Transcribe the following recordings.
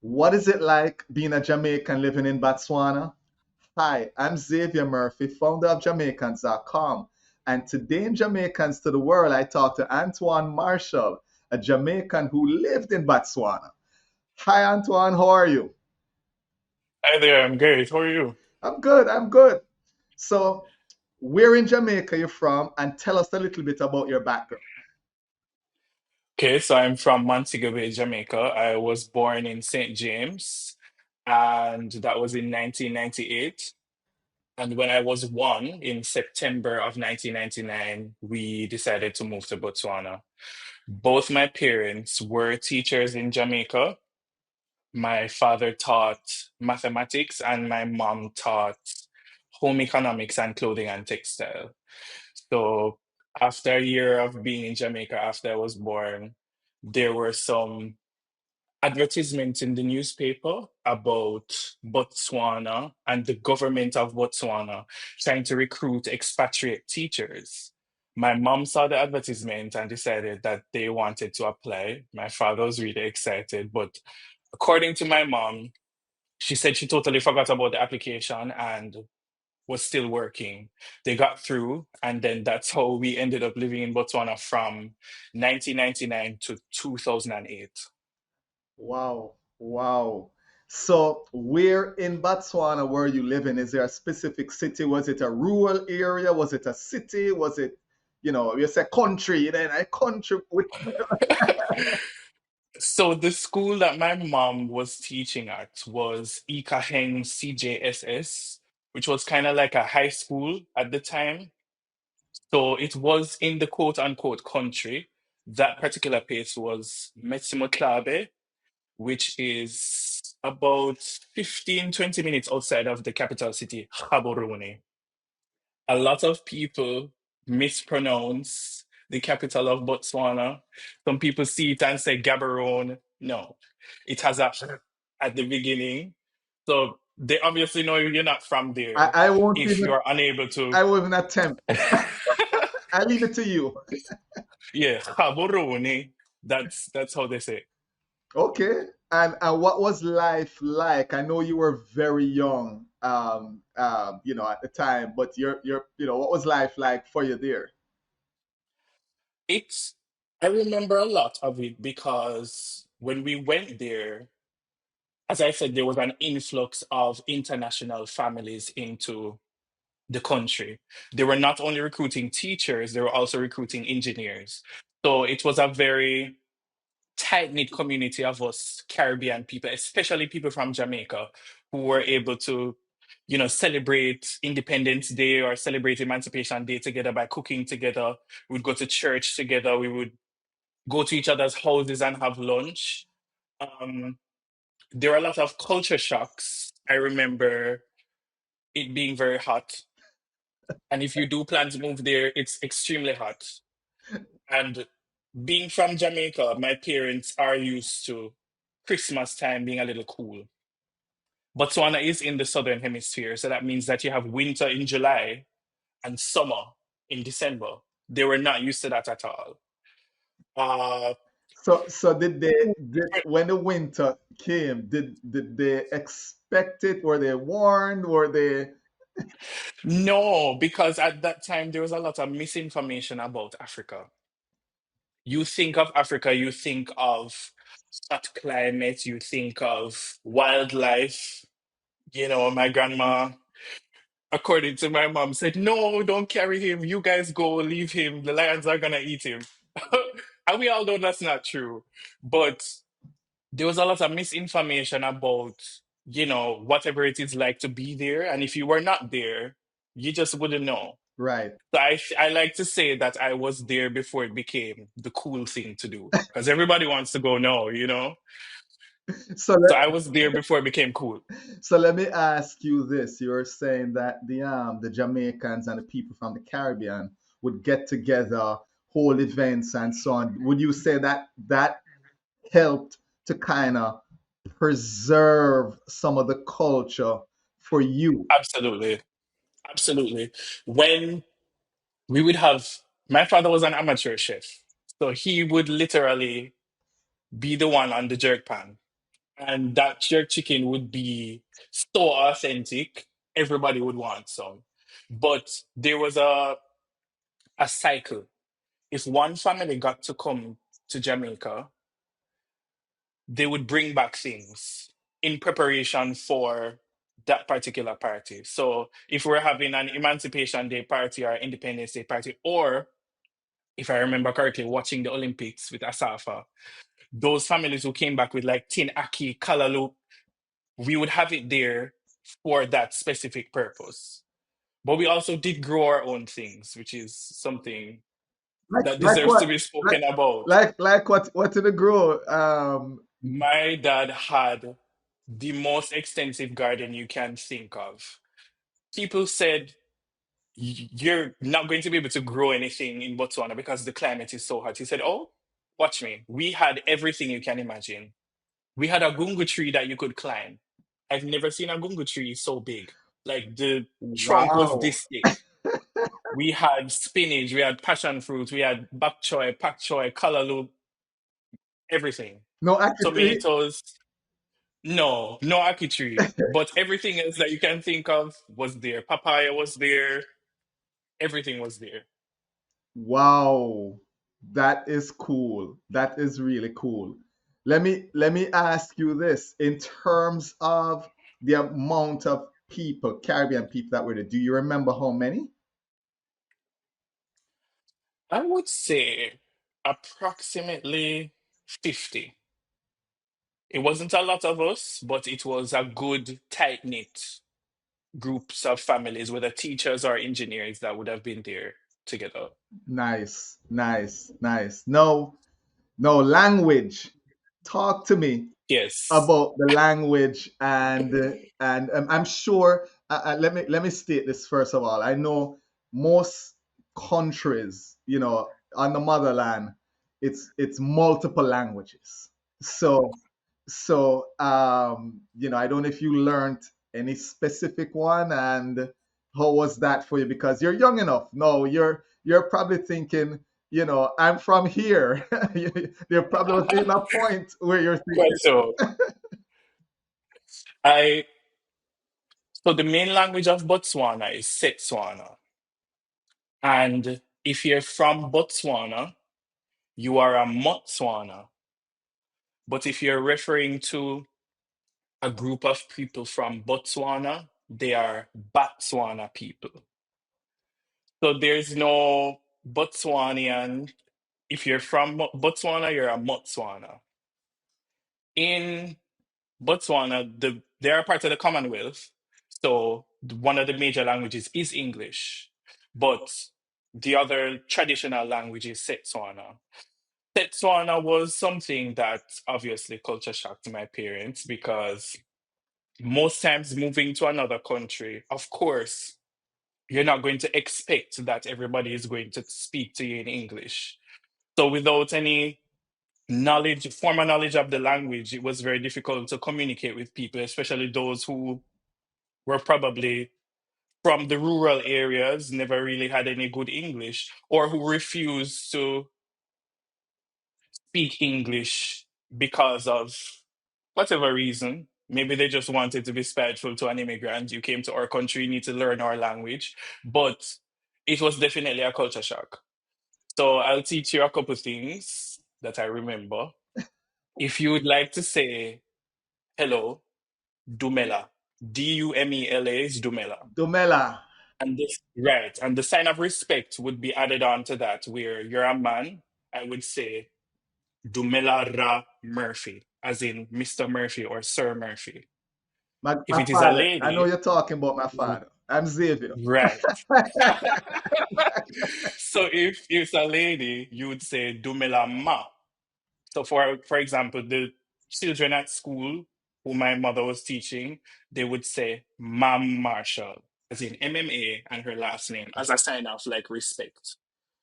What is it like being a Jamaican living in Botswana? Hi, I'm Xavier Murphy, founder of Jamaicans.com. And today in Jamaicans to the World, I talk to Antoine Marshall, a Jamaican who lived in Botswana. Hi, Antoine, how are you? Hi there, I'm great. How are you? I'm good, I'm good. So, where in Jamaica you're from, and tell us a little bit about your background. Okay, so I'm from Montego Bay, Jamaica. I was born in St. James, and that was in 1998. And when I was one, in September of 1999, we decided to move to Botswana. Both my parents were teachers in Jamaica. My father taught mathematics, and my mom taught home economics and clothing and textile. So after a year of being in Jamaica after I was born, there were some advertisements in the newspaper about Botswana and the government of Botswana trying to recruit expatriate teachers. My mom saw the advertisement and decided that they wanted to apply. My father was really excited, but according to my mom, she said she totally forgot about the application and was still working. They got through, and then that's how we ended up living in Botswana from 1999 to 2008. Wow, wow. So, where in Botswana were you living? Is there a specific city? Was it a rural area? Was it a city? Was it, you say country, then a country. So the school that my mom was teaching at was Ikaheng CJSS, which was kind of like a high school at the time. So it was in the quote unquote country. That particular place was Messim, which is about 15-20 minutes outside of the capital city, Gaborone. A lot of people mispronounce the capital of Botswana. Some people see it and say Gaborone. No, it has a at the beginning. So they obviously know you're not from I, there I won't if even, you're unable to. I won't even attempt. I leave it to you. Yeah, Gaborone. That's how they say it. Okay. And what was life like? I know you were very young, at the time, but what was life like for you there? It's I remember a lot of it because when we went there, as I said, there was an influx of international families into the country. They were not only recruiting teachers, they were also recruiting engineers. So it was a very tight-knit community of us Caribbean people, especially people from Jamaica, who were able to, celebrate Independence Day or celebrate Emancipation Day together by cooking together. We'd go to church together. We would go to each other's houses and have lunch. Um, there were a lot of culture shocks. I remember it being very hot. And if you do plan to move there, it's extremely hot. And being from Jamaica, my parents are used to Christmas time being a little cool. Botswana is in the southern hemisphere, so that means that you have winter in July and summer in December. They were not used to that at all. Uh, So did when the winter came, did they expect it? Were they warned? Were they no, because at that time there was a lot of misinformation about Africa. You think of Africa, you think of hot climate, you think of wildlife. My grandma, according to my mom, said, "No, don't carry him. You guys go, leave him. The lions are gonna eat him." And we all know that's not true. But there was a lot of misinformation about, whatever it is like to be there. And if you were not there, you just wouldn't know. right? So I like to say that I was there before it became the cool thing to do. Because everybody wants to go now. So So I was there before it became cool. so let me ask you this. You're saying that the Jamaicans and the people from the Caribbean would get together, hold events and so on. Would you say that that helped to kind of preserve some of the culture for you? Absolutely. Absolutely. When we would have, my father was an amateur chef. So he would literally be the one on the jerk pan. and that jerk chicken would be so authentic, everybody would want some. But there was a cycle. If one family got to come to Jamaica, they would bring back things in preparation for that particular party. So if we're having an Emancipation Day party or Independence Day party, or if I remember correctly, watching the Olympics with Asafa, those families who came back with like tin aki, kalaloo, we would have it there for that specific purpose. But we also did grow our own things, which is something that Like deserves to what? be Like spoken about. like what? What did it grow? My dad had the most extensive garden you can think of. People said, You're not going to be able to grow anything in Botswana because the climate is so hot." He said, "Oh, watch me. We had everything you can imagine. We had a gungo tree that you could climb. I've never seen a gungo tree so big. Like the trunk was Wow. this thick. We had spinach, we had passion fruit, we had bok choy, pak choy, kalaloo, everything. No actually. Tomatoes, no, no ackee tree. But everything else that you can think of was there. Papaya was there. Everything was there. Wow, that is cool. That is really cool. Let me ask you this in terms of the amount of people, Caribbean people that were there. Do you remember how many? I would say approximately 50. It wasn't a lot of us, but it was a good, tight knit groups of families, whether teachers or engineers, that would have been there together. Nice, nice, nice. No, no language. Talk to me Yes. about the language and I'm sure let me state this first of all. I know most countries, on the motherland, it's multiple languages. So I don't know if you learned any specific one and how was that for you because you're young enough. No, you're probably thinking, I'm from here. There probably was even a point where you're Quite thinking. so. I so the main language of Botswana is Setswana. And if you're from Botswana, you are a Motswana. But if you're referring to a group of people from Botswana, they are Batswana people. So there's no Botswanian. If you're from Botswana, you're a Motswana. In Botswana, they are part of the Commonwealth. So one of the major languages is English, but the other traditional language is Setswana. Setswana was something that obviously culture shocked my parents because most times moving to another country, of course, you're not going to expect that everybody is going to speak to you in English. So without any knowledge, formal knowledge of the language, it was very difficult to communicate with people, especially those who were probably from the rural areas, never really had any good English, or who refused to speak English because of whatever reason. Maybe they just wanted to be spiteful to an immigrant. You came to our country, you need to learn our language. But it was definitely a culture shock. So I'll teach you a couple things that I remember. If you would like to say hello, Dumela. Dumela is Dumela. Domela. And this right. And the sign of respect would be added on to that, where you're a man, I would say Dumela Ra Murphy, as in Mr. Murphy or Sir Murphy. If My it is a father. I know lady, you're talking about my father. I'm Xavier. right. So if it's a lady, you would say Dumela Ma. So for example, the children at school who my mother was teaching, they would say Mam Marshall, as in MMA and her last name, as a sign of like respect.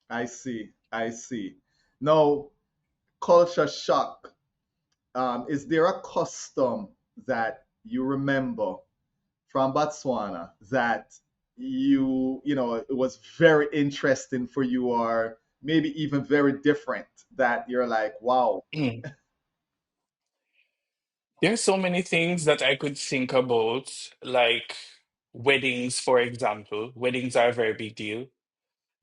I see. I see. No culture shock. Is there a custom that you remember from Botswana that it was very interesting for you, or maybe even very different that you're like, wow. Mm. There's so many things that I could think about, like weddings, for example. Weddings are a very big deal.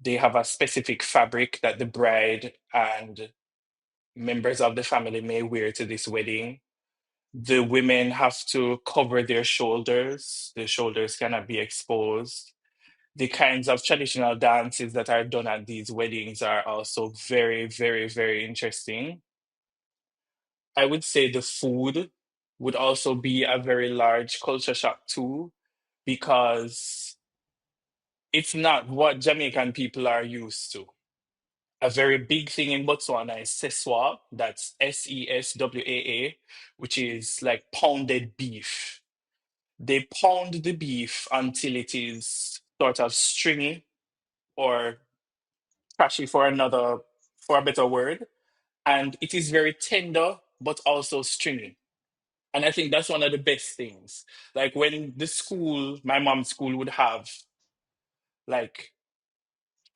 They have a specific fabric that the bride and members of the family may wear to this wedding. The women have to cover their shoulders. The shoulders cannot be exposed. The kinds of traditional dances that are done at these weddings are also very, very, very interesting. I would say the food would also be a very large culture shock too, because it's not what Jamaican people are used to. A very big thing in Botswana is seswaa, that's Seswaa, which is like pounded beef. They pound the beef until it is sort of stringy or trashy for a better word. And it is very tender, but also stringy. And I think that's one of the best things. Like when the school, my mom's school would have, like,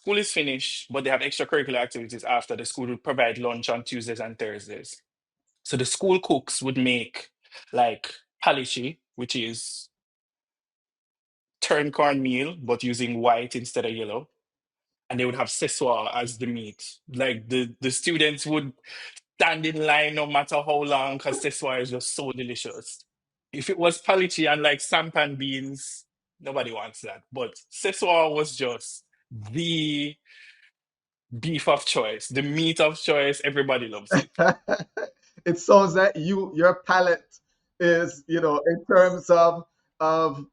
school is finished, but they have extracurricular activities after. The school would provide lunch on Tuesdays and Thursdays. So the school cooks would make like palishi, which is turned cornmeal, but using white instead of yellow. And they would have seswaa as the meat. Like the students would stand in line no matter how long because seswaa is just so delicious. If it was palichi and like sampan beans, nobody wants that. But seswaa was just the beef of choice, the meat of choice. Everybody loves it. It sounds like your palate is, in terms of,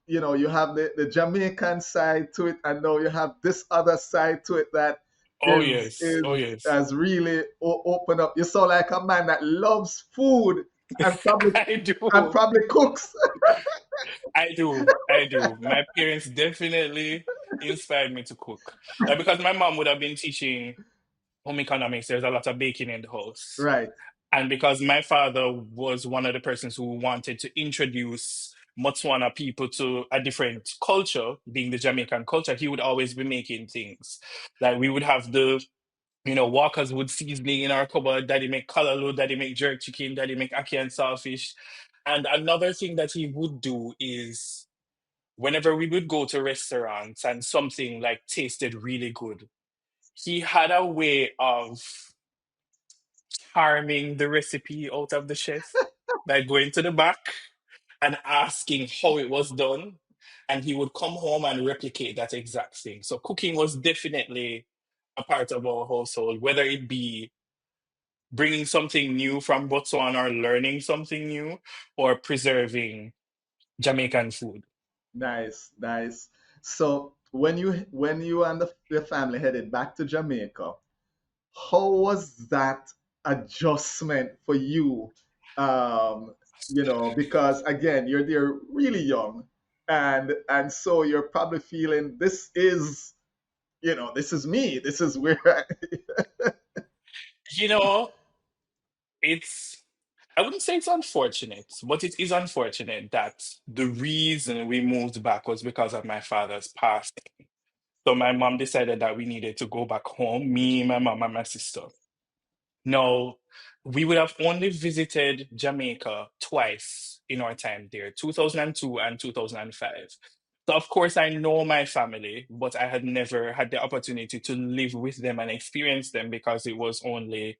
you have the Jamaican side to it, and now you have this other side to it that Oh is yes, oh is yes. has really opened up. You sound like a man that loves food and probably I and do. probably cooks. I do. I do. My parents definitely inspired me to cook. Like because my mom would have been teaching home economics, there's a lot of baking in the house. Right. And because my father was one of the persons who wanted to introduce Motswana people to a different culture, being the Jamaican culture, he would always be making things. Like we would have Walkers would seasoning in our cupboard, daddy make callaloo, daddy make jerk chicken, daddy make ackee and saltfish. And another thing that he would do is whenever we would go to restaurants and something like tasted really good, he had a way of harming the recipe out of the chef by going to the back and asking how it was done. And he would come home and replicate that exact thing. So cooking was definitely a part of our household, whether it be bringing something new from Botswana or learning something new or preserving Jamaican food. Nice, nice. So when you and the family headed back to Jamaica, how was that adjustment for you? Because again, you're there really young, and so you're probably feeling this is me. This is where You know, it's I wouldn't say it's unfortunate, but it is unfortunate that the reason we moved back was because of my father's passing. So my mom decided that we needed to go back home, me, my mom, and my sister. No, we would have only visited Jamaica twice in our time there, 2002 and 2005. So, of course, I know my family, but I had never had the opportunity to live with them and experience them because it was only,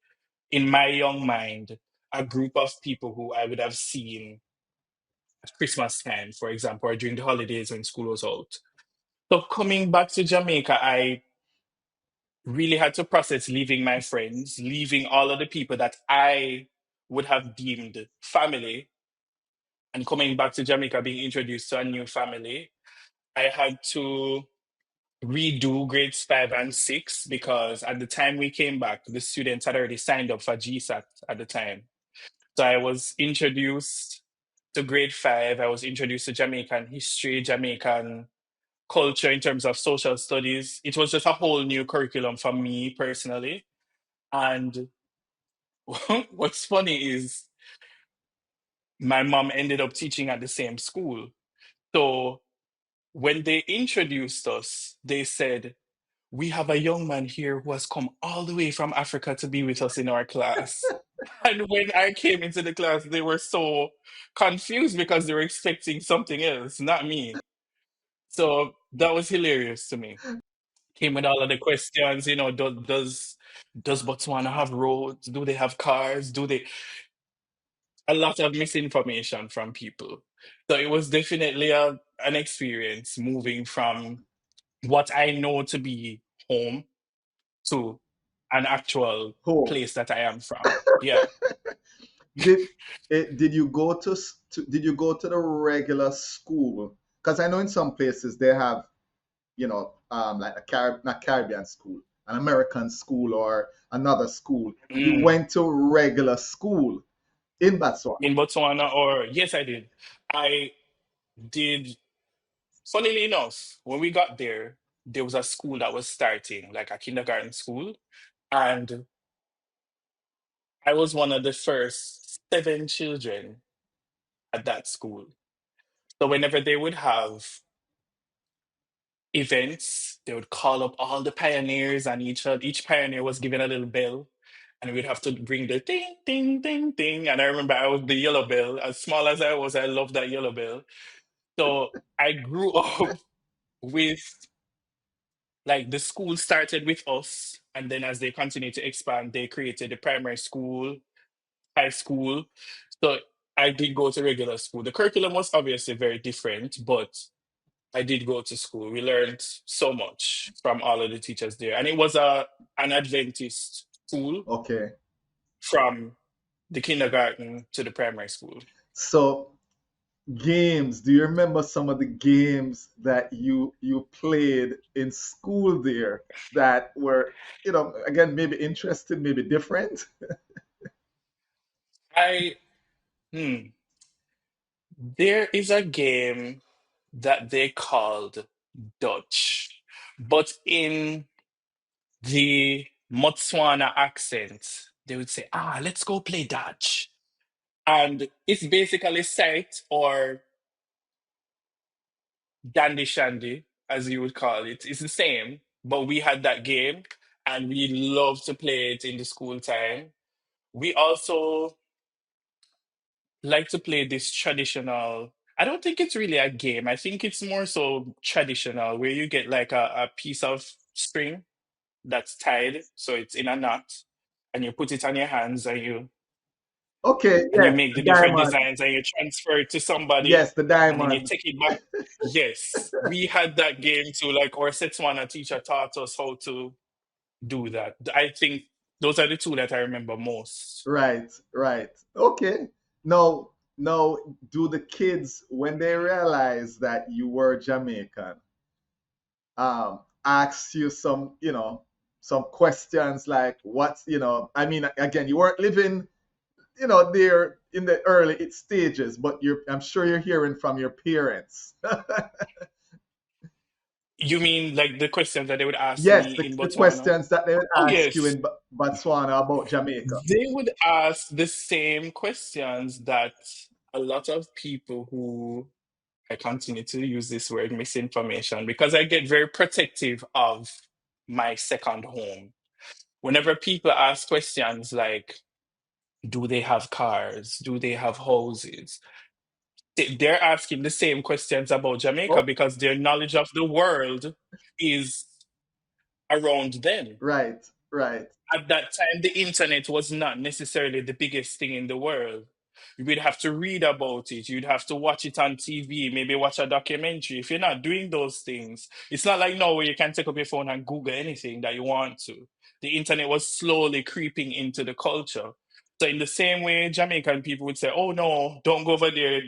in my young mind, a group of people who I would have seen at Christmas time, for example, or during the holidays when school was out. So, coming back to Jamaica, I really had to process leaving my friends, leaving all of the people that I would have deemed family, and coming back to Jamaica, being introduced to a new family. I had to redo grades 5 and 6 because at the time we came back, the students had already signed up for GSAT at the time. So I was introduced to grade 5. I was introduced to Jamaican history, Jamaican culture in terms of social studies. It was just a whole new curriculum for me personally. And what's funny is my mom ended up teaching at the same school. So when they introduced us, they said, "We have a young man here who has come all the way from Africa to be with us in our class." And when I came into the class, they were so confused because they were expecting something else, not me. So that was hilarious to me. Came with all of the questions, does Botswana have roads? Do they have cars? Do they a lot of misinformation from people. So it was definitely an experience moving from what I know to be home to an actual Home. place that I am from. Yeah. Did did you go did you go to the regular school? Because I know in some places they have, like a not Caribbean school, an American school or another school. You Mm. went to regular school in Botswana. In Botswana, or yes, I did. I did. Funnily enough, when we got there was a school that was starting, like a kindergarten school, and I was one of the first seven children at that school. So whenever they would have events, they would call up all the pioneers, and each pioneer was given a little bell, and we'd have to bring the ding, ding, ding, ding. And I remember I was the yellow bell. As small as I was, I loved that yellow bell. So I grew up with like the school started with us, and then as they continued to expand, they created the primary school, high school. So I did go to regular school. The curriculum was obviously very different, but I did go to school. We learned so much from all of the teachers there. And it was an Adventist school Okay. from the kindergarten to the primary school. So games, do you remember some of the games that you played in school there that were, again, maybe interesting, maybe different? I there is a game that they called Dutch, but in the Motswana accent, they would say, let's go play Dutch. And it's basically sight or dandy shandy, as you would call it. It's the same, but we had that game and we loved to play it in the school time. We also like to play this traditional. I don't think it's really a game. I think it's more so traditional, where you get like a piece of string that's tied, so it's in a knot, and you put it on your hands, Okay, and you yes, make the the different diamond. designs, and you transfer it to somebody, Yes, the and then you diamond. take it back. Yes, we had that game too. Like our Setswana teacher taught us how to do that. I think those are the two that I remember most. Right, right. Okay. Now, do the kids, when they realize that you were Jamaican, ask you some, some questions like what's, I mean, again, you weren't living, there in the early stages, but I'm sure you're hearing from your parents. You mean like the questions that they would ask Yes, me the, in the Botswana? questions that they would Oh ask you yes, in Botswana about Jamaica. they would ask the same questions that a lot of people who I continue to use this word misinformation because I get very protective of my second home. Whenever people ask questions like, do they have cars? Do they have houses? They're asking the same questions about Oh, Jamaica because their knowledge of the world is around them. right, right. At that time, the internet was not necessarily the biggest thing in the world. You'd have to read about it. You'd have to watch it on TV, maybe watch a documentary. If you're not doing those things, it's not like now where you can take up your phone and Google anything that you want to. The internet was slowly creeping into the culture. So, in the same way, Jamaican people would say, oh no, don't go over there.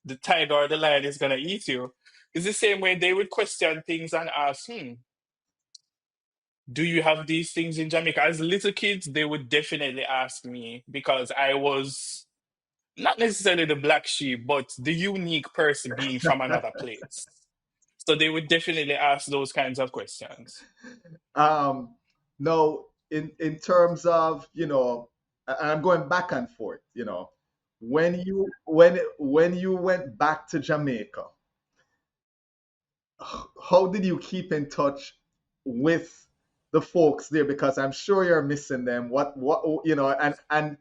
The tiger or the lion is going to eat you. It's the same way they would question things and ask, do you have these things in Jamaica? As little kids, they would definitely ask me because I was not necessarily the black sheep, but the unique person being from another place. So they would definitely ask those kinds of questions. Um, no, in terms of, and I'm going back and forth, when you went back to Jamaica, how did you keep in touch with the folks there? Because I'm sure you're missing them. What, and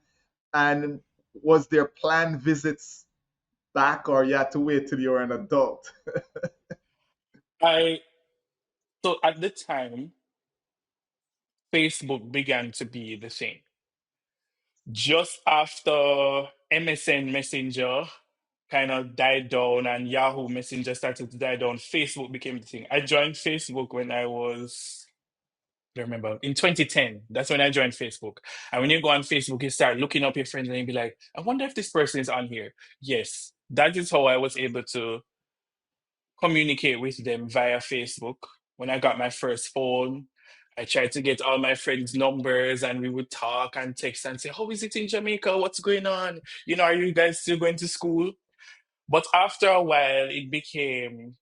And was there planned visits back, or you had to wait till you were an adult? I so at the time, Facebook began to be the thing. Just after MSN Messenger kind of died down and Yahoo Messenger started to die down, Facebook became the thing. I joined Facebook when I was, I don't remember, in 2010. That's when I joined Facebook. And when you go on Facebook, you start looking up your friends and you be like, I wonder if this person is on here. Yes, that is how I was able to communicate with them via Facebook. When I got my first phone, I tried to get all my friends' numbers and we would talk and text and say, how is it in Jamaica? What's going on? Are you guys still going to school? But after a while, it became,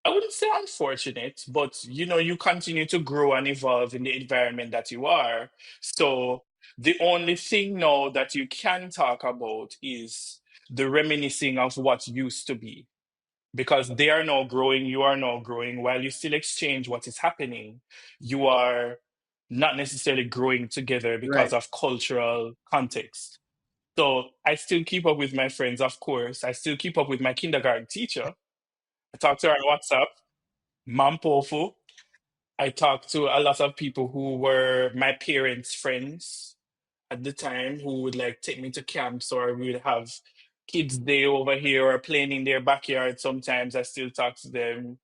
I wouldn't say unfortunate, but you continue to grow and evolve in the environment that you are. So the only thing now that you can talk about is the reminiscing of what used to be, because they are now growing, you are now growing. While you still exchange what is happening, you are not necessarily growing together because Right. of cultural context. So I still keep up with my friends, of course. I still keep up with my kindergarten teacher. I talk to her on WhatsApp, Mampofu. I talk to a lot of people who were my parents' friends at the time, who would like take me to camps, or we would have kids day over here or playing in their backyard. Sometimes I still talk to them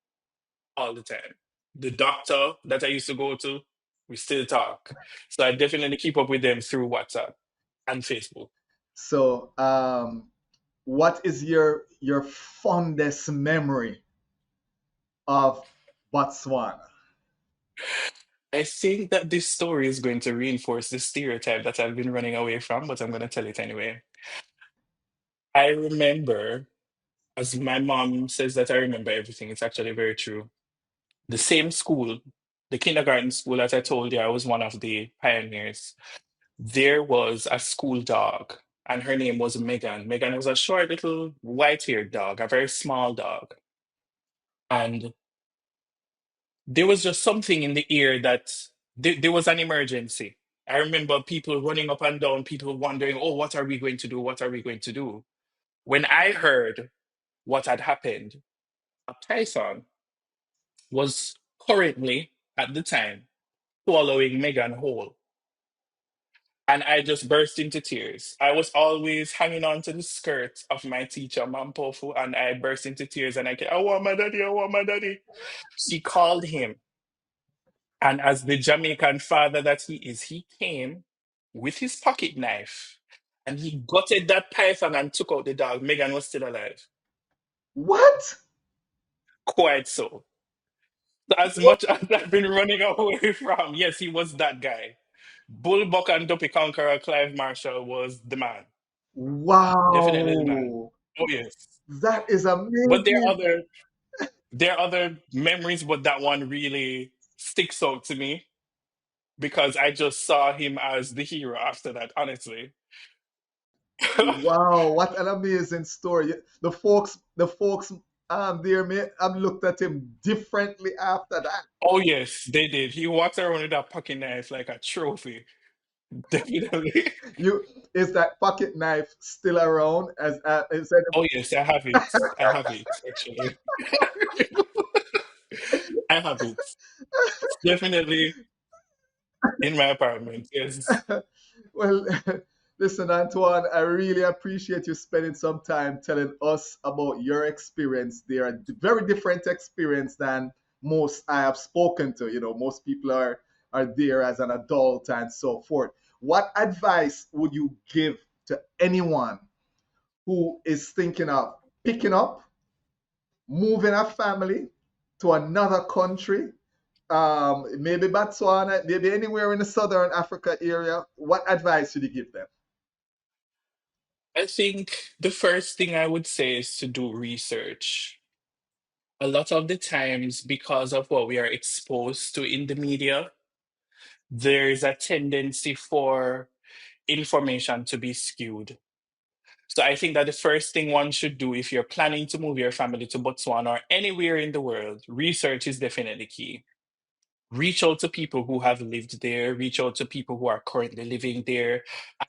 all the time. The doctor that I used to go to, we still talk. So I definitely keep up with them through WhatsApp and Facebook. So, what is your fondest memory of Botswana? I think that this story is going to reinforce the stereotype that I've been running away from, but I'm going to tell it anyway. I remember, as my mom says that I remember everything, it's actually very true. The same school, the kindergarten school that I told you I was one of the pioneers, there was a school dog, and her name was Megan. Megan was a short little white-haired dog, a very small dog. And there was just something in the air that there was an emergency. I remember people running up and down, people wondering, oh, what are we going to do? What are we going to do? When I heard what had happened, a python was currently, at the time, swallowing Megan whole. And I just burst into tears. I was always hanging on to the skirt of my teacher, Mampofu, and I burst into tears and I want my daddy, I want my daddy. She called him. And as the Jamaican father that he is, he came with his pocket knife and he gutted that python and took out the dog. Megan was still alive. What? Quite so. As much as I've been running away from, yes, he was that guy. Bullbuck and Duppy Conqueror Clive Marshall was the man. Definitely the man. Wow. Oh yes. That is But amazing. there are other memories, but that one really sticks out to me because I just saw him as the hero after that, honestly. Wow, what an amazing story. The folks there may have looked at him differently after that. Oh yes, they did. He walks around with that pocket knife like a trophy. Definitely. You is that pocket knife still around as is that Oh yes, I have it. I have it actually. I have it. It's definitely in my apartment. Yes. well, listen, Antoine, I really appreciate you spending some time telling us about your experience. They are very different experience than most I have spoken to. Most people are there as an adult and so forth. What advice would you give to anyone who is thinking of picking up, moving a family to another country, maybe Botswana, maybe anywhere in the Southern Africa area? What advice should you give them? I think the first thing I would say is to do research. A lot of the times, because of what we are exposed to in the media, there is a tendency for information to be skewed. So I think that the first thing one should do if you're planning to move your family to Botswana or anywhere in the world, research is definitely key. reach out to people who have lived there, reach out to people who are currently living there,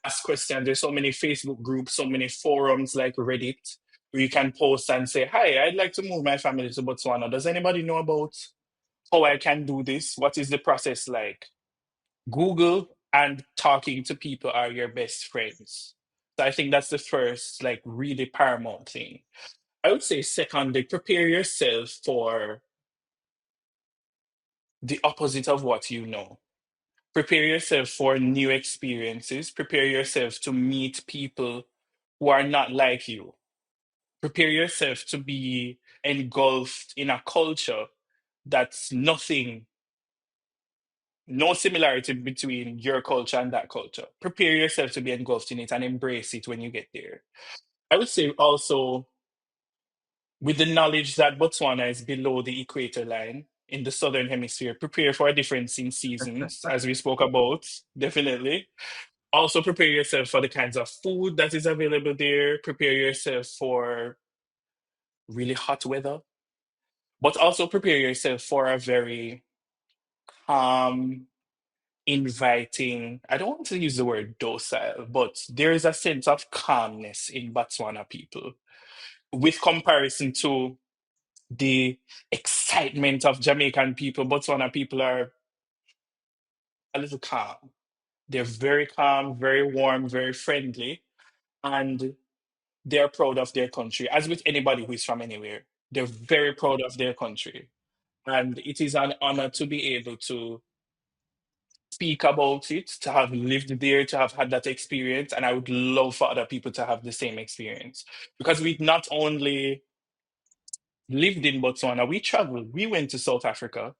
ask questions. There's so many Facebook groups, so many forums like Reddit where you can post and say, "Hi, I'd like to move my family to Botswana. Does anybody know about how I can do this? What is the process like?" Google and talking to people are your best friends. So I think that's the first, like, really paramount thing. I would say, secondly, prepare yourself for the opposite of what you know. Prepare yourself for new experiences. Prepare yourself to meet people who are not like you. Prepare yourself to be engulfed in a culture that's nothing, no similarity between your culture and that culture. Prepare yourself to be engulfed in it and embrace it when you get there. I would say also, with the knowledge that Botswana is below the equator line in the southern hemisphere, prepare for a difference in seasons, as we spoke about, definitely. Also, prepare yourself for the kinds of food that is available there. Prepare yourself for really hot weather, but also prepare yourself for a very calm, inviting, I don't want to use the word docile, but there is a sense of calmness in Botswana people with comparison to the excitement of Jamaican people. Botswana people are a little calm. They're very calm, very warm, very friendly, and they're proud of their country, as with anybody who is from anywhere. They're very proud of their country. And it is an honor to be able to speak about it, to have lived there, to have had that experience. And I would love for other people to have the same experience. Because we not only lived in Botswana, we traveled. We went to South Africa,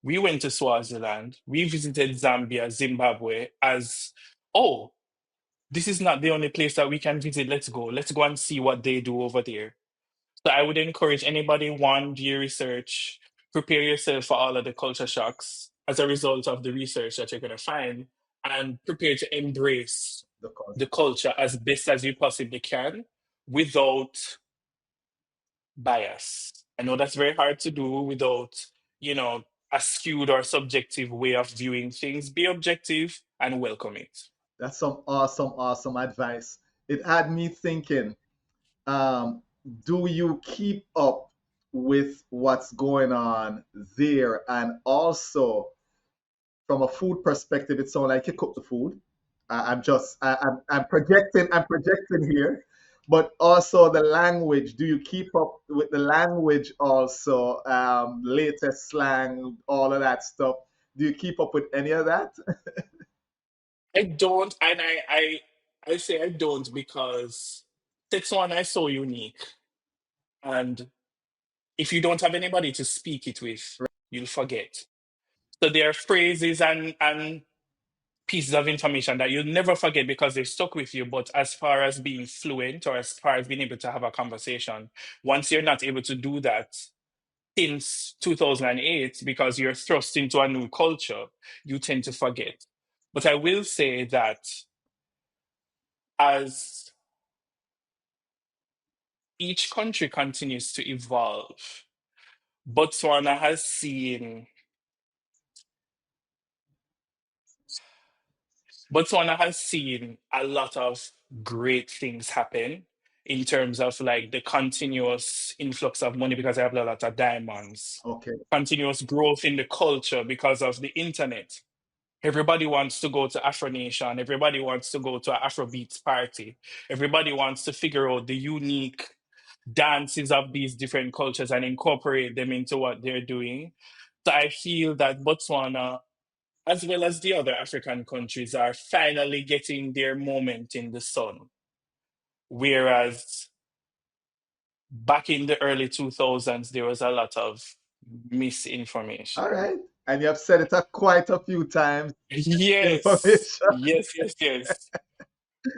we went to Swaziland, we visited Zambia, Zimbabwe as, oh, this is not the only place that we can visit. Let's go. Let's go and see what they do over there. So I would encourage anybody, one, do your research, prepare yourself for all of the culture shocks as a result of the research that you're going to find, and prepare to embrace The culture. the culture as best as you possibly can without bias. I know that's very hard to do without, you know, a skewed or subjective way of viewing things. Be objective and welcome it. That's some awesome, awesome advice. It had me thinking, um, do you keep up with what's going on there? And also, from a food perspective, it sounds like you cook the food. I'm projecting here, but also the language. Do you keep up with the language also? Latest slang, all of that stuff. Do you keep up with any of that? I don't, and I say I don't because Setswana is so unique. And if you don't have anybody to speak it with, you'll forget. So there are phrases and pieces of information that you'll never forget because they've stuck with you. But as far as being fluent or as far as being able to have a conversation, once you're not able to do that since 2008 because you're thrust into a new culture, you tend to forget. But I will say that as each country continues to evolve, Botswana has seen Botswana has seen a lot of great things happen in terms of like the continuous influx of money because I have a lot of diamonds, Okay. continuous growth in the culture because of the internet. Everybody wants to go to Afro Nation. Everybody wants to go to an Afrobeats party. Everybody wants to figure out the unique dances of these different cultures and incorporate them into what they're doing. So I feel that Botswana, as well as the other African countries, are finally getting their moment in the sun. Whereas back in the early 2000s, there was a lot of All misinformation. right. And you have said it quite a few times, Yes, information. yes, yes, yes.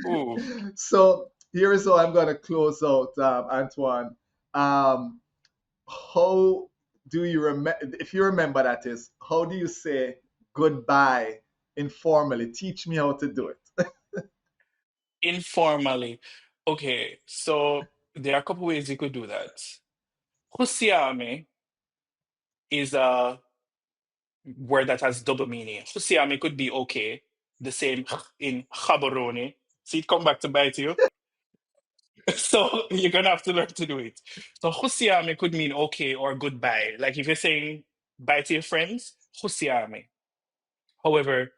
Ooh. So here is how I'm going to close out, Antoine. Um, how do you remember, if you remember that is, how do you say goodbye informally? Teach me how to do it. Informally. Okay, so there are a couple ways you could do that. Husiame is a word that has double meaning. Husiame could be okay, the same in Gaborone. See it come back to bite you. So you're gonna have to learn to do it. So Husiame could mean okay or goodbye. Like if you're saying bye to your friends, Husiame. However,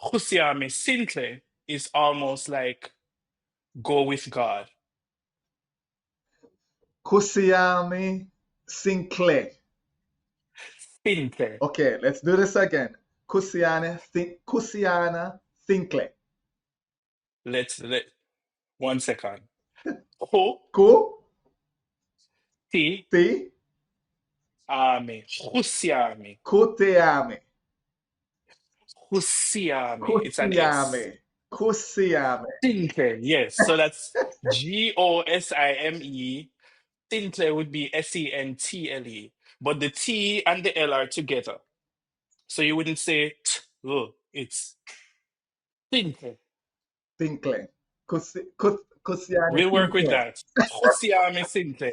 Husiame Sintle is almost like go with God. Kusiami Sinclair. Sintle. Okay, let's do this again. Kusiana Sinclair. Let 1 second. Ho Ku ti ti ame. Husiame. kuteami. Husiame. It's an Kusiami. S. Kusiami. Sintle, yes. So that's Gosime. Sintle would be Sentle, but the T and the L are together. So you wouldn't say t, it's Sintle. Sinclair. Kusiani We'll work with Sinclair. that. Husiame Sintle.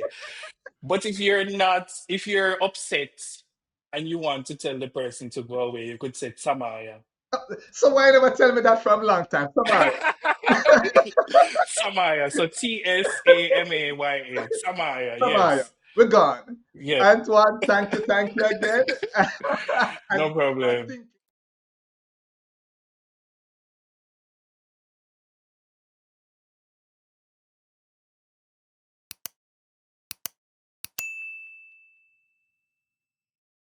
But if you're upset and you want to tell the person to go away, you could say Samaya. So why never tell me that from long time? Samaya. Samaya. So Tsamayaya. Samaya. Samaya. Yes. We're gone. Yes. Antoine, thank you again. And No keep on problem. thinking.